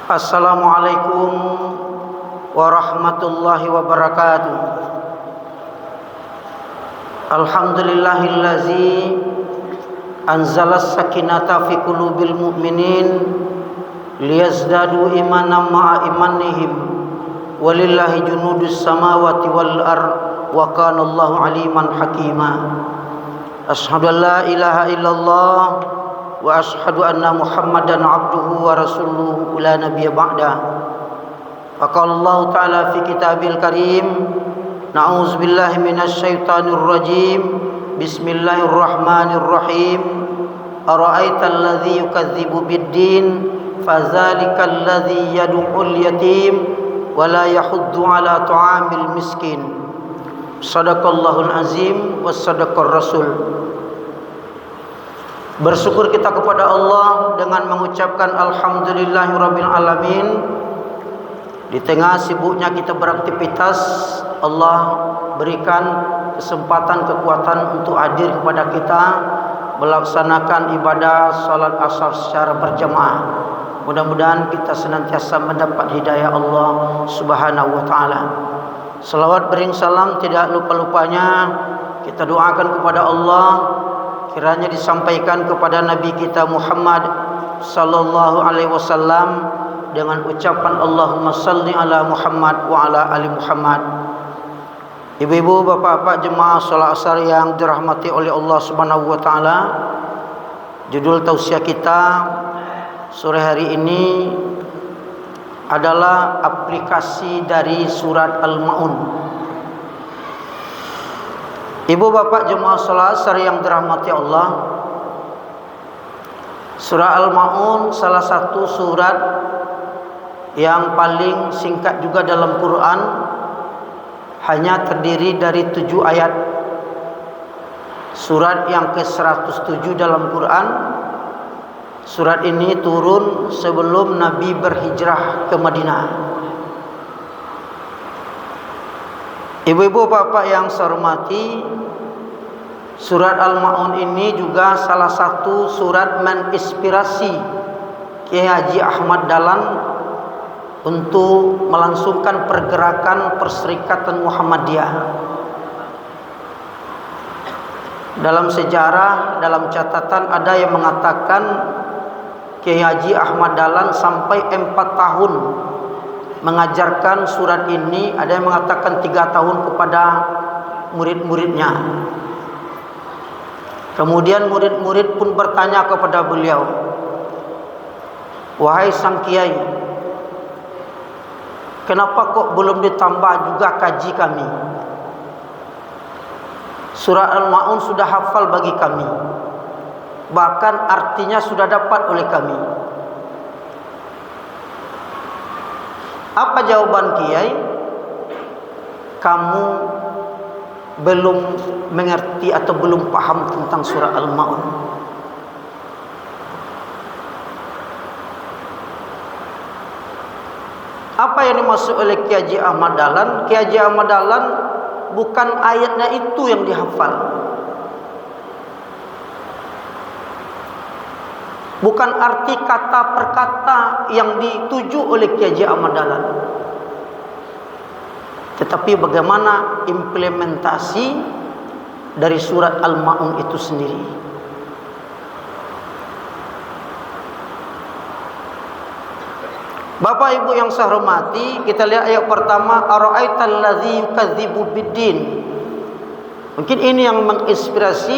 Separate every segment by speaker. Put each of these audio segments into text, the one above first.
Speaker 1: Assalamualaikum warahmatullahi wabarakatuh. Alhamdulillahillazi anzalas sakinata fi qulubil mu'minin liyazdadu imanan ma'a imanihim walillahi junudus samawati wal ard wa kana Allahu aliman hakima. Asyhadu an la ilaha illallah wa ashhadu anna Muhammadan abduhu wa rasuluhu la nabiyya ba'da. Faqala Allah ta'ala fi kitabil karim, na'udzu billahi minasy syaithanir rajim. Bismillahirrahmanirrahim. Ara'aital ladzi yukadzibu biddin fadzalikal ladzi yad'ul yatim wa la yahuddu 'ala ta'amil miskin. Shadaqallahul azim wa sadaqar rasul. Bersyukur kita kepada Allah dengan mengucapkan alhamdulillahirabbil alamin. Di tengah sibuknya kita beraktivitas, Allah berikan kesempatan kekuatan untuk hadir kepada kita melaksanakan ibadah salat asar secara berjamaah. Mudah-mudahan kita senantiasa mendapat hidayah Allah Subhanahu wa taala. Selawat bering salam tidak lupa-lupanya kita doakan kepada Allah, kiranya disampaikan kepada Nabi kita Muhammad sallallahu alaihi wasallam dengan ucapan Allahumma salli ala Muhammad wa ala ali Muhammad. Ibu-ibu, bapak-bapak jemaah salat asar yang dirahmati oleh Allah Subhanahu wa taala, judul tausiah kita sore hari ini adalah aplikasi dari surat Al-Maun. Ibu bapak jemaah salat asar yang dirahmati Allah, surah Al-Maun salah satu surat yang paling singkat juga dalam Quran, hanya terdiri dari 7 ayat. Surat yang ke-107 dalam Quran. Surat ini turun sebelum Nabi berhijrah ke Madinah. Ibu-ibu bapak yang saya hormati, surat Al-Maun ini juga salah satu surat menginspirasi Kiai Haji Ahmad Dahlan untuk melangsungkan pergerakan Perserikatan Muhammadiyah. Dalam sejarah, dalam catatan ada yang mengatakan Kiai Haji Ahmad Dahlan sampai 4 tahun mengajarkan surat ini, ada yang mengatakan 3 tahun kepada murid-muridnya. Kemudian murid-murid pun bertanya kepada beliau, "Wahai sang kiai, kenapa kok belum ditambah juga kaji kami? Surah Al-Maun sudah hafal bagi kami, bahkan artinya sudah dapat oleh kami." Apa jawaban kiai? Kamu belum mengerti atau belum paham tentang surah Al-Maun. Apa yang dimaksud oleh Kiai Haji Ahmad Dahlan? Kiai Haji Ahmad Dahlan bukan ayatnya itu yang dihafal, bukan arti kata per kata yang dituju oleh Kiai Haji Ahmad Dahlan, tetapi bagaimana implementasi dari surat Al-Maun itu sendiri. Bapak Ibu yang saya hormati, kita lihat ayat pertama, ara'aital ladzi yukadzibu biddin. Mungkin ini yang menginspirasi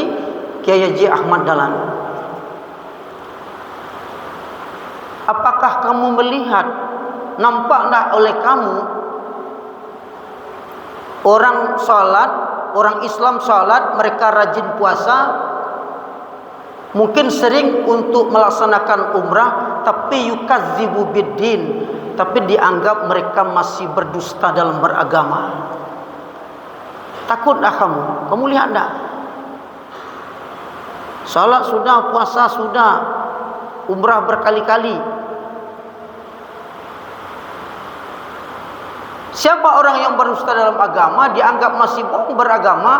Speaker 1: Kiai Haji Ahmad Dahlan. Apakah kamu melihat, nampak tak oleh kamu orang salat, orang Islam salat, mereka rajin puasa, mungkin sering untuk melaksanakan umrah, tapi yukadzibu biddin, tapi dianggap mereka masih berdusta dalam beragama. Takut tak kamu? Kamu lihat tak? Salat sudah, puasa sudah, umrah berkali-kali. Siapa orang yang berdusta dalam agama dianggap masih bohong beragama?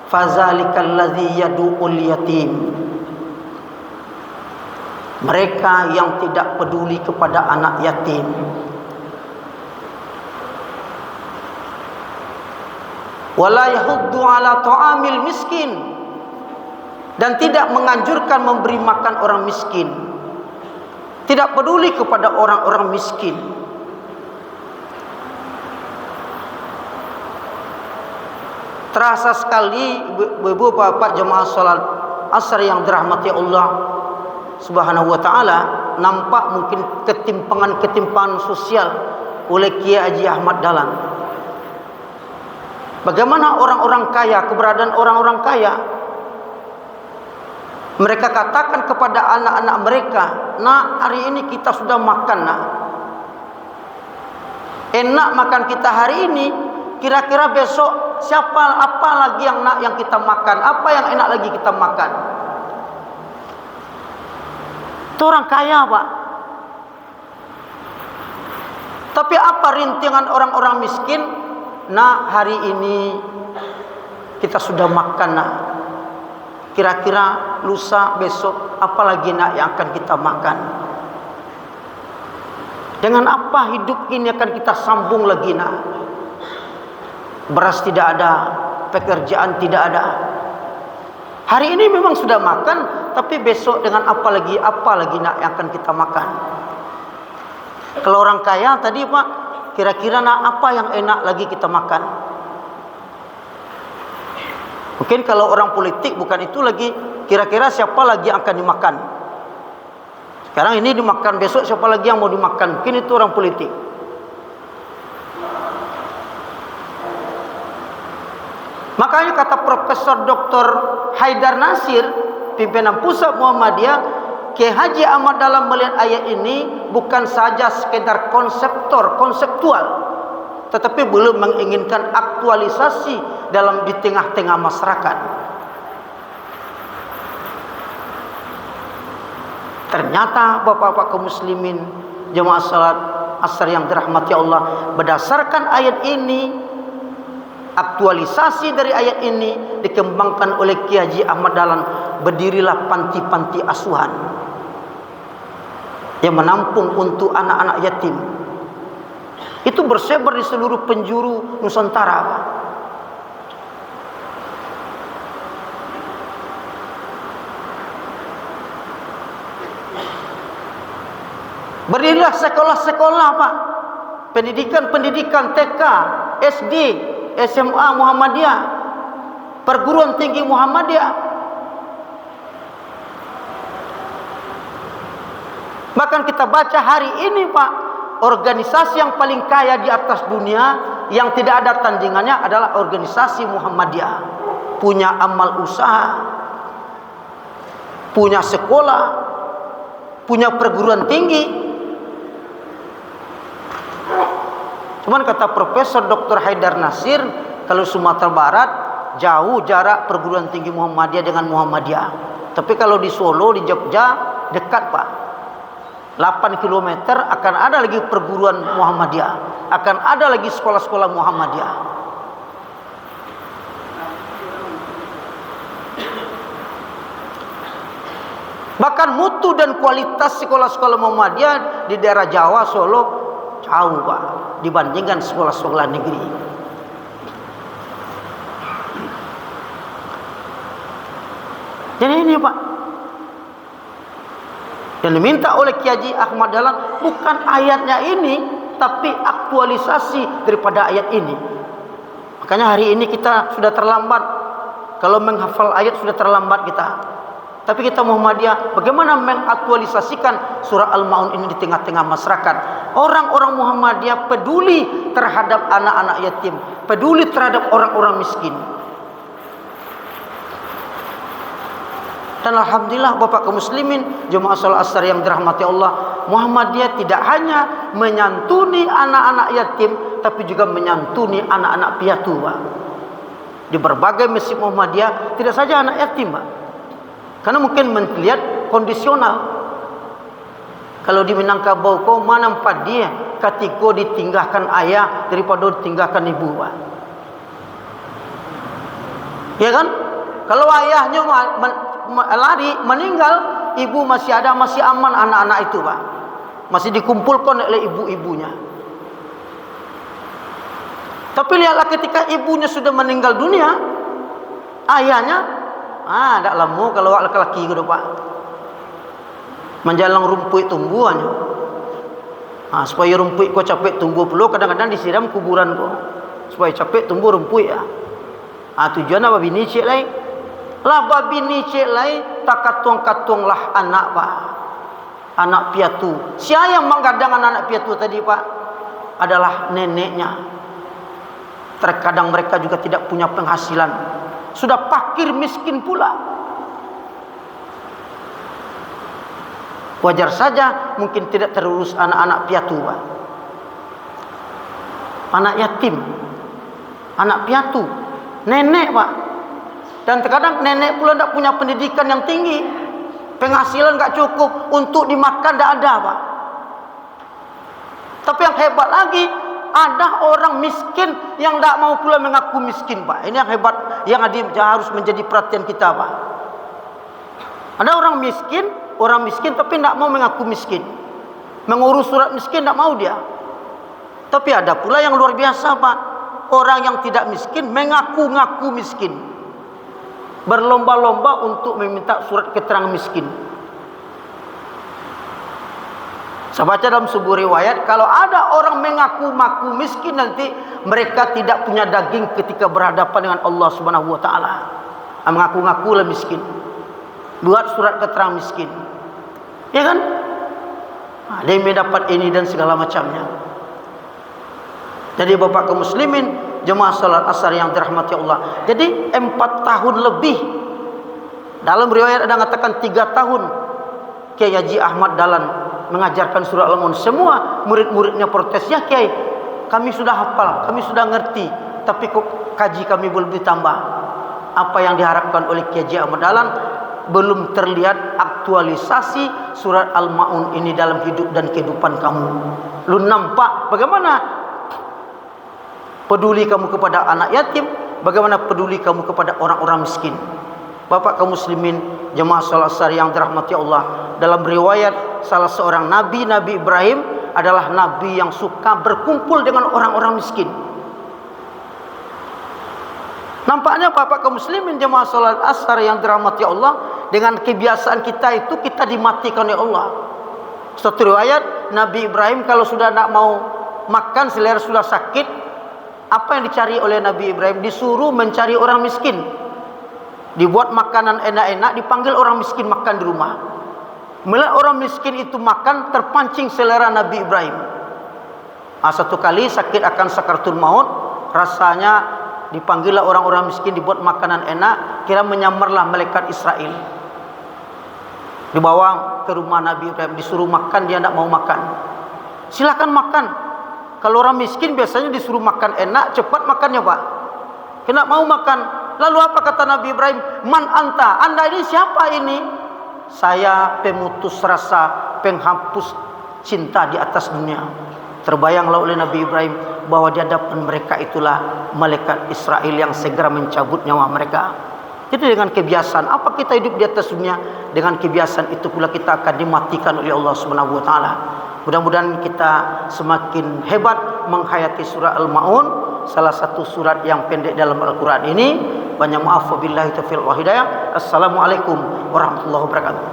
Speaker 1: Fazalikal ladzi yad'ul yatim. mereka yang tidak peduli kepada anak yatim. Wala yahuddu ala ta'amil miskin, dan tidak menganjurkan memberi makan orang miskin. Tidak peduli kepada orang-orang miskin. Terasa sekali ibu bapak jemaah salat asar yang dirahmati Allah Subhanahu wa taala, nampak mungkin ketimpangan sosial oleh Kiai Haji Ahmad Dahlan. Bagaimana orang-orang kaya, keberadaan orang-orang kaya, mereka katakan kepada anak-anak mereka, "Nak, hari ini kita sudah makan, nak. Enak makan kita hari ini, kira-kira besok apa lagi yang nak yang kita makan? Apa yang enak lagi kita makan?" Itu orang kaya, Pak. Tapi apa rintihan orang-orang miskin? Nak, hari ini kita sudah makan, nak. Kira-kira lusa besok apa lagi nak yang akan kita makan? Dengan apa hidup ini akan kita sambung lagi, nak? Beras tidak ada, pekerjaan tidak ada. Hari ini memang sudah makan, tapi besok dengan apa lagi nak yang akan kita makan? Kalau orang kaya tadi, Pak, kira-kira nak apa yang enak lagi kita makan? Mungkin kalau orang politik bukan itu lagi, kira-kira siapa lagi yang akan dimakan? Sekarang ini dimakan, besok siapa lagi yang mau dimakan? Mungkin itu orang politik. Makanya kata Profesor Dr. Haidar Nasir, pimpinan pusat Muhammadiyah, Kiai Haji Ahmad Dahlan melihat ayat ini bukan saja sekedar konseptual, tetapi belum menginginkan aktualisasi di tengah-tengah masyarakat. Ternyata bapak-bapak kaum muslimin, jemaah salat asar yang dirahmati Allah, berdasarkan ayat ini, aktualisasi dari ayat ini dikembangkan oleh Kiai Haji Ahmad Dahlan. Berdirilah panti-panti asuhan yang menampung untuk anak-anak yatim. Itu bersebar di seluruh penjuru Nusantara. Berdirilah sekolah-sekolah, Pak. Pendidikan TK, SD, SMA Muhammadiyah, perguruan tinggi Muhammadiyah. Bahkan kita baca hari ini, Pak, organisasi yang paling kaya di atas dunia yang tidak ada tandingannya adalah organisasi Muhammadiyah. Punya amal usaha, punya sekolah, punya perguruan tinggi. Cuman kata Profesor Dr. Haidar Nasir, kalau Sumatera Barat jauh jarak perguruan tinggi Muhammadiyah dengan Muhammadiyah. Tapi kalau di Solo, di Jogja dekat, Pak. 8 km akan ada lagi perguruan Muhammadiyah, akan ada lagi sekolah-sekolah Muhammadiyah. Bahkan mutu dan kualitas sekolah-sekolah Muhammadiyah di daerah Jawa, Solo jauh, Pak, dibandingkan sekolah-sekolah negeri. Jadi ini, Pak, yang diminta oleh Kiai Haji Ahmad Dahlan bukan ayatnya ini, tapi aktualisasi daripada ayat ini. Makanya hari ini kita sudah terlambat. Kalau menghafal ayat sudah terlambat kita. Tapi kita Muhammadiyah bagaimana mengaktualisasikan surah Al-Maun ini di tengah-tengah masyarakat. Orang-orang Muhammadiyah peduli terhadap anak-anak yatim, peduli terhadap orang-orang miskin. Dan alhamdulillah bapak kaum muslimin, jemaah salat asar yang dirahmati Allah, Muhammadiyah tidak hanya menyantuni anak-anak yatim, tapi juga menyantuni anak-anak piatu, Pak. Di berbagai masjid Muhammadiyah tidak saja anak yatim, Pak. Karena mungkin melihat kondisional. Kalau di Minangkabau kau mana empat dia ketika ditinggalkan ayah daripada ditinggalkan ibu, Pak. Ya kan? Kalau ayahnya lari meninggal, ibu masih ada, masih aman anak-anak itu, Pak. Masih dikumpulkan oleh ibu-ibunya. Tapi lihatlah ketika ibunya sudah meninggal dunia, ayahnya, tak lama kalau laki-laki gitu, Pak. Menjalang rumput tumbuhannya. Supaya rumput kau capek tumbuh perlu kadang-kadang disiram kuburan kau. Supaya capek tumbuh rumput ya. Tujuan apa bini cek lai? Lah babi ni cek lai tak katuang-katuang lah anak, Pak. Anak piatu. Siapa yang menggadang anak piatu tadi, Pak? Adalah neneknya. Terkadang mereka juga tidak punya penghasilan. Sudah fakir miskin pula. Wajar saja mungkin tidak terurus anak-anak piatu, Pak. Anak yatim, anak piatu, nenek, Pak. Dan terkadang nenek pula tidak punya pendidikan yang tinggi. Penghasilan tak cukup untuk dimakan, tidak ada, Pak. Tapi yang hebat lagi, ada orang miskin yang tidak mau pula mengaku miskin, Pak. Ini yang hebat, yang harus menjadi perhatian kita, Pak. Ada orang miskin tapi tidak mau mengaku miskin. Mengurus surat miskin tidak mau dia. Tapi ada pula yang luar biasa, Pak. Orang yang tidak miskin mengaku-ngaku miskin. Berlomba-lomba untuk meminta surat keterangan miskin. Saya baca dalam sebuah riwayat, kalau ada orang mengaku-ngaku miskin nanti mereka tidak punya daging ketika berhadapan dengan Allah Subhanahu wa taala. Mengaku-ngaku lah miskin. Buat surat keterangan miskin. Ya kan? Dia mendapat ini dan segala macamnya. Jadi Bapak kaum muslimin, jemaah salat asar yang dirahmati Allah. Jadi 4 tahun lebih. Dalam riwayat ada mengatakan 3 tahun Kiai Haji Ahmad Dahlan mengajarkan surah Al-Mulk. Semua murid-muridnya protes, ya Kiai, kami sudah hafal, kami sudah ngerti, tapi kok kaji kami belum ditambah. Apa yang diharapkan oleh Kiai Haji Ahmad Dahlan, belum terlihat aktualisasi surat Al-Maun ini dalam hidup dan kehidupan kamu. Lu nampak bagaimana peduli kamu kepada anak yatim, bagaimana peduli kamu kepada orang-orang miskin. Bapak kaum muslimin, jemaah salat asar yang dirahmati Allah, dalam riwayat salah seorang nabi, Nabi Ibrahim adalah nabi yang suka berkumpul dengan orang-orang miskin. Nampaknya Bapak kaum muslimin, jemaah salat asar yang dirahmati Allah, dengan kebiasaan kita itu kita dimatikan oleh Allah. Satu riwayat, Nabi Ibrahim kalau sudah nak mau makan, selera sudah sakit, apa yang dicari oleh Nabi Ibrahim? Disuruh mencari orang miskin. Dibuat makanan enak-enak, dipanggil orang miskin makan di rumah. Melihat orang miskin itu makan, terpancing selera Nabi Ibrahim. Satu kali sakit akan sakaratul maut, rasanya dipanggillah orang-orang miskin, dibuat makanan enak, kira menyamarlah malaikat Israel. Dibawa ke rumah Nabi Ibrahim, disuruh makan, dia tidak mau makan. Silakan makan. Kalau orang miskin biasanya disuruh makan enak, cepat makannya, Pak. Kena mau makan. Lalu apa kata Nabi Ibrahim? Man anta? Anda ini siapa ini? Saya pemutus rasa, penghapus cinta di atas dunia. Terbayanglah oleh Nabi Ibrahim bahwa di hadapan mereka itulah malaikat Israel yang segera mencabut nyawa mereka. Itu dengan kebiasaan. Apa kita hidup di atas dunia? Dengan kebiasaan itu pula kita akan dimatikan oleh Allah Subhanahu wa taala. Mudah-mudahan kita semakin hebat menghayati surah Al-Maun, salah satu surat yang pendek dalam Al-Quran ini. Banyak maaf, wabillahi taufiq wal hidayah. Assalamualaikum warahmatullahi wabarakatuh.